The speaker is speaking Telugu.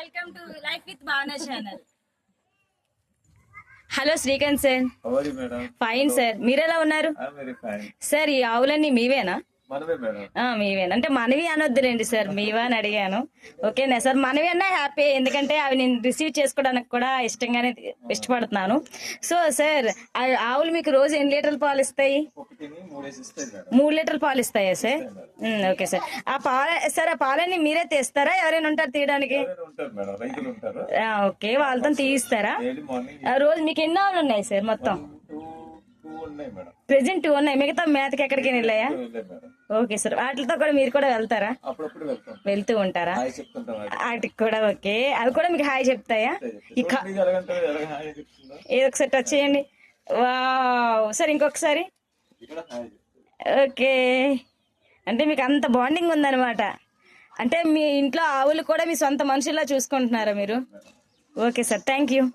వెల్కమ్ టు లైఫ్ విత్ భావన channel. Hello Srikanth sir. Fine sir, మీరు ఎలా ఉన్నారు సార్? ఈ ఆవులన్నీ మీవేనా? మీవేనా అంటే మనవి అనొద్దులేండి సార్, మీవా అని అడిగాను. ఓకేనా సార్, మనవి అన్నా హ్యాపీ, ఎందుకంటే అవి నేను రిసీవ్ చేసుకోవడానికి కూడా ఇష్టపడుతున్నాను. సో సార్, ఆవులు మీకు రోజు ఎన్ని లీటర్ల పాలు ఇస్తాయి? 3 లీటర్ల పాలు ఇస్తాయా సార్? Okay sir. ఆ పాలన్నీ మీరే తీస్తారా, ఎవరైనా ఉంటారు తీయడానికి? ఓకే, వాళ్ళతో తీయిస్తారా? రోజు మీకు ఎన్ని ఆవులు ఉన్నాయి సార్ మొత్తం? ప్రెసెంట్ 2 ఉన్నాయి, మిగతా మేతకి ఎక్కడికి వెళ్ళాయా? ఓకే సార్, వాటితో కూడా మీరు కూడా వెళ్తారా? వెళ్తూ ఉంటారా వాటికి కూడా? ఓకే, అవి కూడా మీకు హాయ్ చెప్తాయా? ఏదో ఒకసారి టచ్ చేయండి. వావ్ సార్, ఇంకొకసారి. ఓకే, అంటే మీకు అంత బాండింగ్ ఉందన్నమాట. అంటే మీ ఇంట్లో ఆవులు కూడా మీ సొంత మనుషుల్లా చూసుకుంటున్నారా మీరు? Okay sir, thank you.